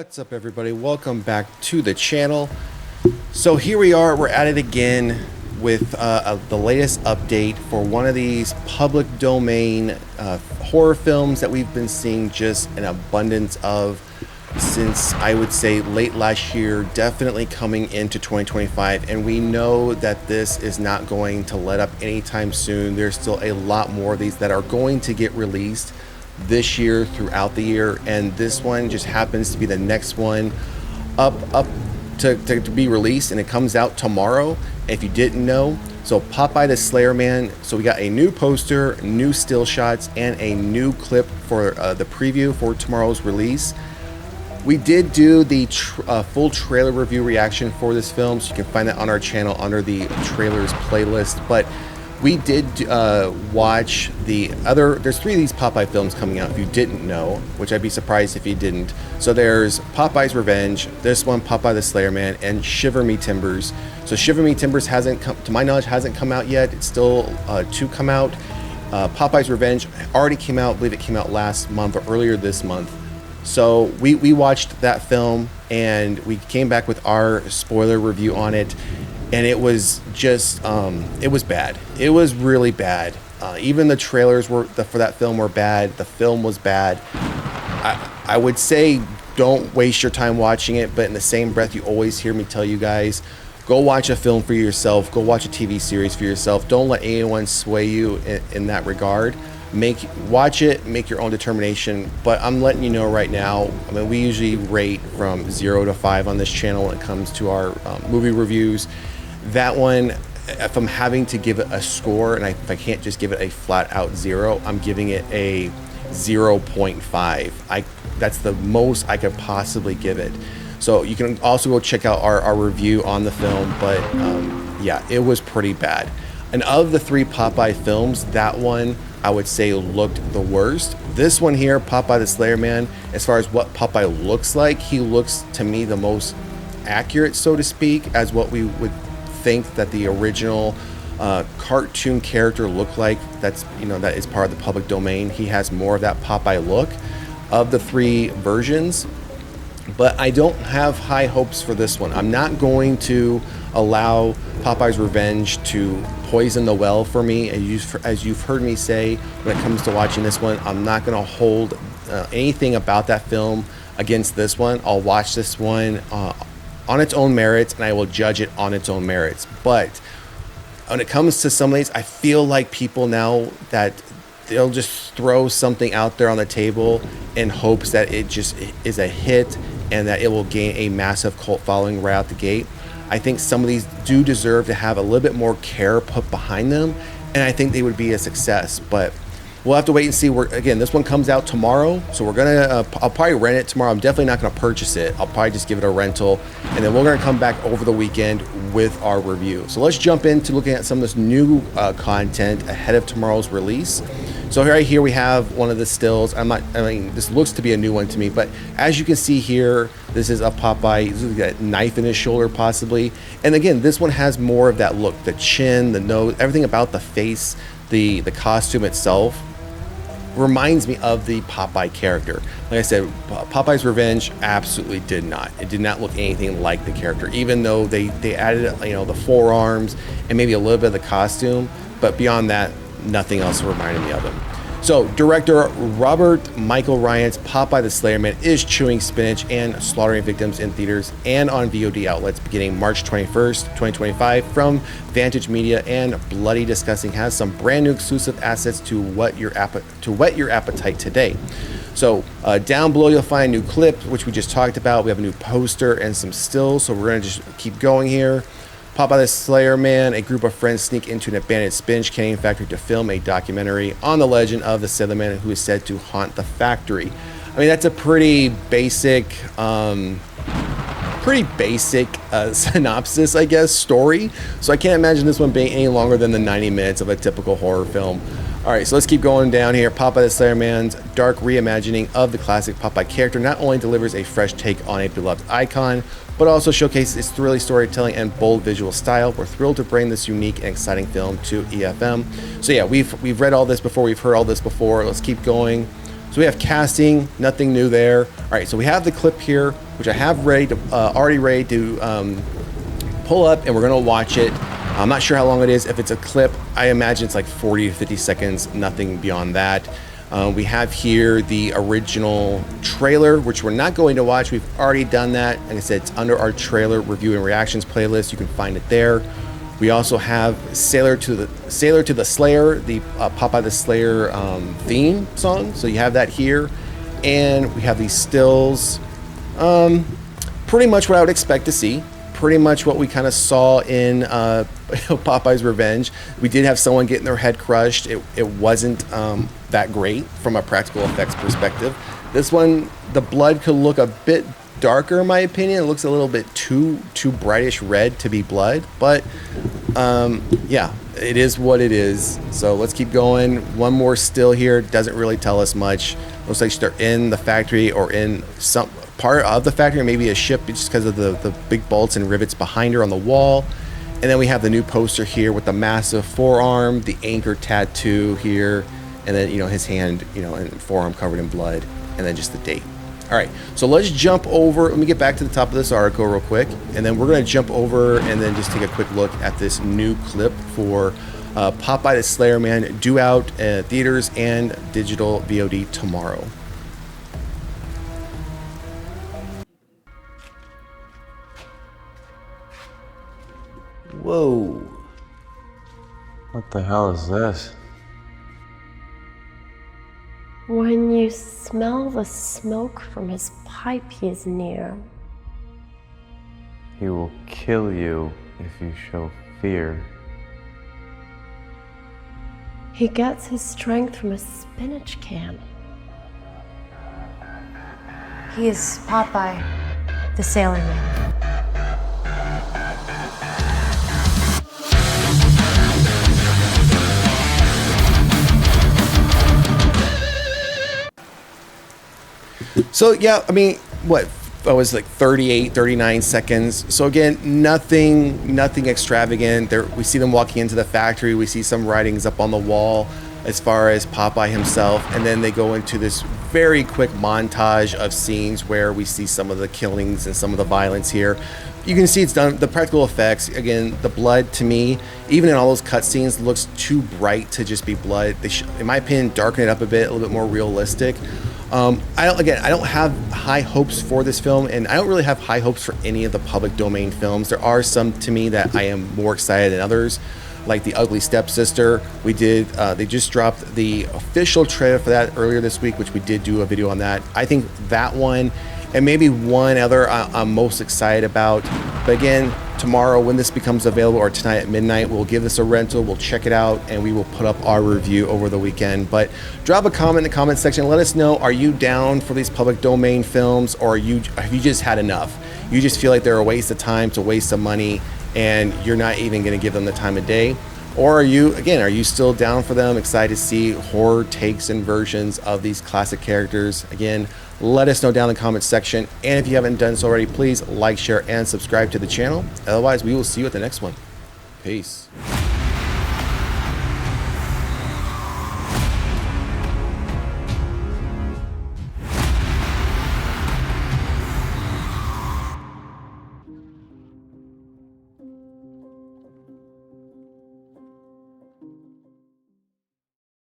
What's up, everybody? Welcome back to the channel. So here we are, we're at it again with the latest update for one of these public domain horror films that we've been seeing just an abundance of since, I would say, late last year, definitely coming into 2025. And we know that this is not going to let up anytime soon. There's still a lot more of these that are going to get released this year, throughout the year, and this one just happens to be the next one up to be released, and it comes out tomorrow, if you didn't know. So Popeye the Slayer Man. So we got a new poster, new still shots, and a new clip for the preview for tomorrow's release. We did do the full trailer review reaction for this film, so you can find that on our channel under the trailers playlist. But we did watch the other, there's 3 of these Popeye films coming out, if you didn't know, which I'd be surprised if you didn't. So there's Popeye's Revenge, this one, Popeye the Slayer Man, and Shiver Me Timbers. So Shiver Me Timbers hasn't come, to my knowledge, hasn't come out yet. It's still to come out. Popeye's Revenge already came out, I believe it came out last month or earlier this month. So we watched that film and we came back with our spoiler review on it. And it was just, it was bad. It was really bad. Even the trailers for that film were bad. The film was bad. I would say don't waste your time watching it, but in the same breath, you always hear me tell you guys, go watch a film for yourself. Go watch a TV series for yourself. Don't let anyone sway you in that regard. Watch it, make your own determination. But I'm letting you know right now, I mean, we usually rate from 0 to 5 on this channel when it comes to our movie reviews. That one, if I'm having to give it a score, and if I can't just give it a flat out 0, I'm giving it a 0.5. That's the most I could possibly give it. So you can also go check out our review on the film, but yeah, it was pretty bad. And of the 3 Popeye films, that one I would say looked the worst. This one here, Popeye the Slayer Man, as far as what Popeye looks like, he looks to me the most accurate, so to speak, as what we would think that the original cartoon character looked like. That's, you know, that is part of the public domain. He has more of that Popeye look of the 3 versions, but I don't have high hopes for this one. I'm not going to allow Popeye's Revenge to poison the well for me. As you've heard me say, when it comes to watching this one, I'm not going to hold anything about that film against this one. I'll watch this one on its own merits, and I will judge it on its own merits. But when it comes to some of these, I feel like people now that they'll just throw something out there on the table in hopes that it just is a hit and that it will gain a massive cult following right out the gate. I think some of these do deserve to have a little bit more care put behind them, and I think they would be a success. But we'll have to wait and see. Again, this one comes out tomorrow, so we're gonna I'll probably rent it tomorrow. I'm definitely not gonna purchase it. I'll probably just give it a rental, and then we're gonna come back over the weekend with our review. So let's jump into looking at some of this new content ahead of tomorrow's release. So right here we have one of the stills. I mean, this looks to be a new one to me, but as you can see here, this is a Popeye. He's got a knife in his shoulder, possibly. And again, this one has more of that look, the chin, the nose, everything about the face, the costume itself reminds me of the Popeye character. Like I said, Popeye's Revenge absolutely did not. It did not look anything like the character, even though they added, you know, the forearms and maybe a little bit of the costume, but beyond that, nothing else reminded me of him. So director Robert Michael Ryan's Popeye the Slayer Man is chewing spinach and slaughtering victims in theaters and on VOD outlets beginning March 21st, 2025 from Vantage Media, and Bloody Disgusting has some brand new exclusive assets to whet your appetite today. So down below you'll find a new clip, which we just talked about. We have a new poster and some stills, so we're going to just keep going here. Popeye the Slayer Man, a group of friends sneak into an abandoned spinach canning factory to film a documentary on the legend of the Sailor Man who is said to haunt the factory. I mean, that's a pretty basic synopsis, I guess, story. So I can't imagine this one being any longer than the 90 minutes of a typical horror film. All right, so let's keep going down here. Popeye the Slayer Man's dark reimagining of the classic Popeye character not only delivers a fresh take on a beloved icon, but also showcases its thrilling storytelling and bold visual style. We're thrilled to bring this unique and exciting film to EFM. So yeah, we've read all this before, we've heard all this before. Let's keep going. So we have casting, nothing new there. All right, so we have the clip here. which I have already ready to pull up, and we're gonna watch it. I'm not sure how long it is. If it's a clip, I imagine it's like 40 to 50 seconds, nothing beyond that. We have here the original trailer, which we're not going to watch. We've already done that. Like I said, it's under our trailer review and reactions playlist. You can find it there. We also have Sailor to the Slayer, the Popeye the Slayer theme song. So you have that here. And we have these stills. Pretty much what I would expect to see. Pretty much what we kind of saw in Popeye's Revenge. We did have someone getting their head crushed. It wasn't that great from a practical effects perspective. This one, the blood could look a bit darker in my opinion. It looks a little bit too brightish red to be blood, but yeah, it is what it is. So let's keep going. One more still here. Doesn't really tell us much. Looks like they're in the factory or in some part of the factory, or maybe a ship, just because of the big bolts and rivets behind her on the wall. And then we have the new poster here with the massive forearm, the anchor tattoo here, and then, you know, his hand, you know, and forearm covered in blood, and then just the date. All right, so let's jump over. Let me get back to the top of this article real quick, and then we're going to jump over and then just take a quick look at this new clip for Popeye the Slayer Man, due out theaters and digital VOD tomorrow. Whoa. What the hell is this? When you smell the smoke from his pipe, he is near. He will kill you if you show fear. He gets his strength from a spinach can. He is Popeye the Sailor Man. So yeah, I mean, what, that was like 38, 39 seconds. So again, nothing extravagant. There, we see them walking into the factory. We see some writings up on the wall as far as Popeye himself, and then they go into this very quick montage of scenes where we see some of the killings and some of the violence here. You can see it's done, the practical effects, again, the blood to me, even in all those cutscenes, looks too bright to just be blood. They in my opinion, darken it up a bit, a little bit more realistic. I don't have high hopes for this film, and I don't really have high hopes for any of the public domain films. There are some to me that I am more excited than others, like The Ugly Stepsister. They just dropped the official trailer for that earlier this week, which we did do a video on that. I think that one, and maybe one other I'm most excited about. But again, tomorrow when this becomes available, or tonight at midnight, we'll give this a rental, we'll check it out, and we will put up our review over the weekend. But drop a comment in the comment section. Let us know, are you down for these public domain films, or have you just had enough? You just feel like they're a waste of time, to waste some money, and you're not even going to give them the time of day? Or are you still down for them, excited to see horror takes and versions of these classic characters? Again, let us know down in the comment section. And if you haven't done so already, please like, share, and subscribe to the channel. Otherwise, we will see you at the next one. Peace.